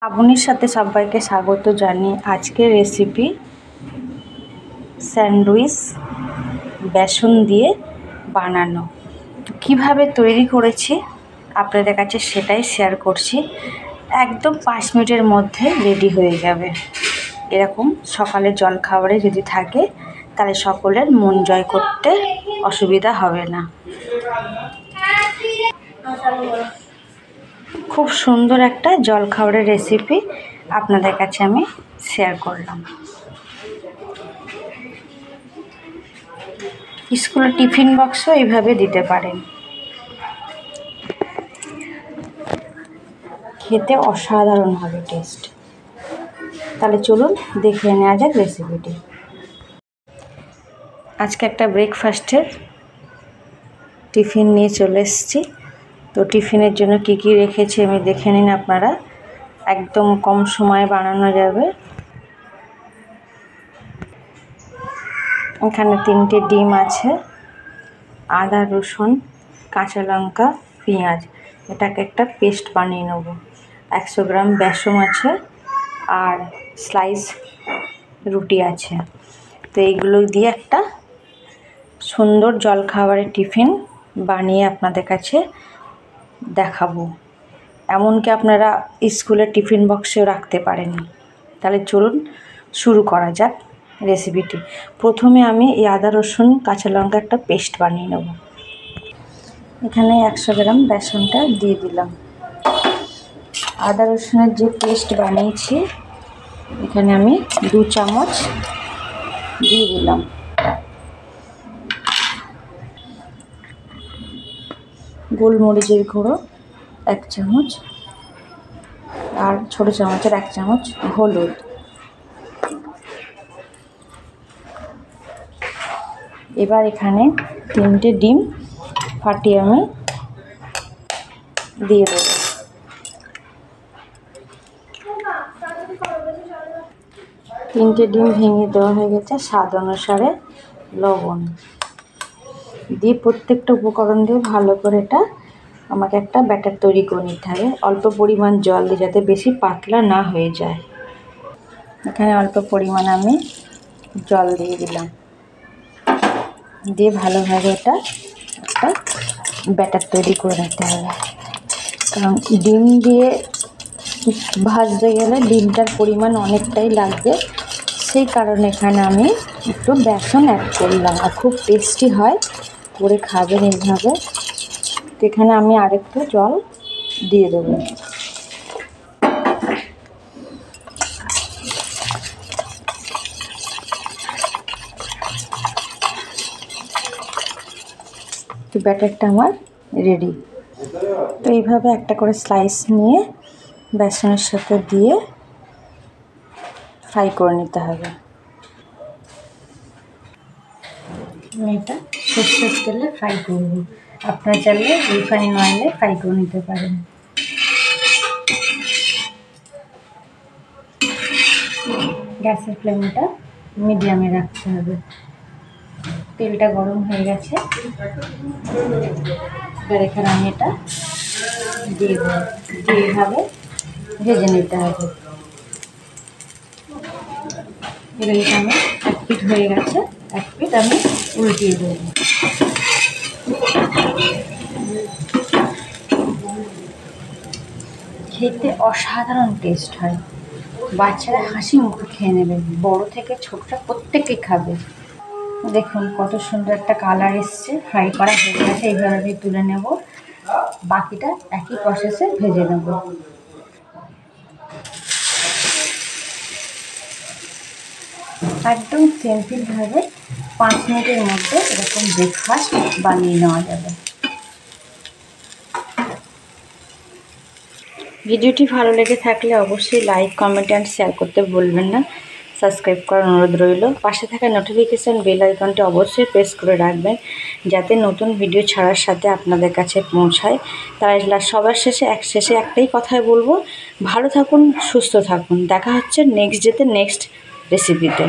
শ্রাবণীর সাথে সবাইকে স্বাগত জানিয়ে আজকের রেসিপি স্যান্ডউইচ বেসন দিয়ে বানানো। তো কীভাবে তৈরি করেছি আপনাদের কাছে সেটাই শেয়ার করছি। একদম 5 মিনিটের মধ্যে রেডি হয়ে যাবে। এরকম সকালে জলখাবারে যদি থাকে তাহলে সকলের মন জয় করতে অসুবিধা হবে না। খুব সুন্দর একটা জলখাবারের রেসিপি আপনাদের কাছে আমি শেয়ার করলাম। স্কুলের টিফিন বক্সও এইভাবে দিতে পারেন, খেতে অসাধারণ হবে টেস্ট। তাহলে চলুন দেখে নেওয়া যাক রেসিপিটি। আজকে একটা ব্রেকফাস্টের টিফিন নিয়ে চলে এসেছি। তো টিফিনের জন্য কি কি রেখেছি আমি দেখে নিন আপনারা। একদম কম সময়ে বানানো যাবে। এখানে 3টে ডিম আছে, আদা রসুন কাঁচা লঙ্কা পেঁয়াজ, এটাকে একটা পেস্ট বানিয়ে নেব। 100 গ্রাম বেসন আছে আর স্লাইস রুটি আছে। তো এইগুলো দিয়ে একটা সুন্দর জলখাবারের টিফিন বানিয়ে আপনাদের কাছে দেখাবো। এমনকি আপনারা স্কুলের টিফিন বক্সেও রাখতে পারেন। তাহলে চলুন শুরু করা যাক রেসিপিটি। প্রথমে আমি এই আদা রসুন কাঁচা লঙ্কা একটা পেস্ট বানিয়ে নেব। এখানে 100 গ্রাম বেসনটা দিয়ে দিলাম। আদা রসুনের যে পেস্ট বানিয়েছি এখানে আমি 2 চামচ দিয়ে দিলাম। গোলমরিচের গুঁড়ো 1 চামচ আর ছোটো চামচের 1 চামচ হলুদ। এবার এখানে 3টে ডিম ফাটিয়ে আমি দিয়ে দেব। তিনটে ডিম ভেঙে দেওয়া হয়ে গেছে। স্বাদ অনুসারে লবণ দিয়ে প্রত্যেকটা উপকরণ দিয়ে ভালো করে এটা আমাকে একটা ব্যাটার তৈরি করে নিতে হবে। অল্প পরিমাণ জল দিয়ে, যাতে বেশি পাতলা না হয়ে যায়। এখানে অল্প পরিমাণ আমি জল দিয়ে দিলাম, দিয়ে ভালোভাবে এটা একটা ব্যাটার তৈরি করে নিতে হবে। কারণ ডিম দিয়ে ভাজতে গেলে ডিমটার পরিমাণ অনেকটাই লাগবে, সেই কারণে এখানে আমি একটু বেসন অ্যাড করলাম। আর খুব টেস্টি হয়, করে খাবেন এইভাবে। তো এখানে আমি আরেকটু জল দিয়ে দেবো। তো ব্যাটারটা আমার রেডি। তো এইভাবে একটা করে স্লাইস নিয়ে বেসনের সাথে দিয়ে ফ্রাই করে নিতে হবে। আমি এটা সরষের তেলে ফ্রাই করব। আপনারা চাইলে রিফাইন অয়েলে ফ্রাই করে নিতে পারেন। গ্যাসের ফ্লেমটা মিডিয়ামে রাখতে হবে। তেলটা গরম হয়ে গেছে। এবার এখানে আমি এটা দিয়ে দেবো, দিয়ে এইভাবে ভেজে নিতে হবে। এবার এটা আমি 1 পিঠ হয়ে গেছে, 1 পিঠ আমি উল্টিয়ে দেবো। খেতে অসাধারণ টেস্ট হয়। বাচ্চারা হাসি মুখে খেয়ে নেবে, বড় থেকে ছোটরা প্রত্যেকেই খাবে। দেখুন কত সুন্দর একটা কালার এসছে। ফ্রাই করা হয়ে গেছে। এইভাবে আমি তুলে নেব, বাকিটা একই প্রসেসে ভেজে নেব। একদম সিম্পলভাবে 5 মিনিটের মধ্যে এরকম ব্রেকফাস্ট বানিয়ে নেওয়া যাবে। ভিডিওটি ভালো লেগে থাকলে অবশ্যই লাইক, কমেন্ট অ্যান্ড শেয়ার করতে ভুলবেন না। সাবস্ক্রাইব করার অনুরোধ রইল। পাশে থাকা নোটিফিকেশান বেল আইকনটি অবশ্যই প্রেস করে রাখবেন, যাতে নতুন ভিডিও ছাড়ার সাথে আপনাদের কাছে পৌঁছায়। তাই সবার শেষে একটাই কথাই বলবো, ভালো থাকুন, সুস্থ থাকুন। দেখা হচ্ছে নেক্সট ডেতে নেক্সট রেসিপিতে।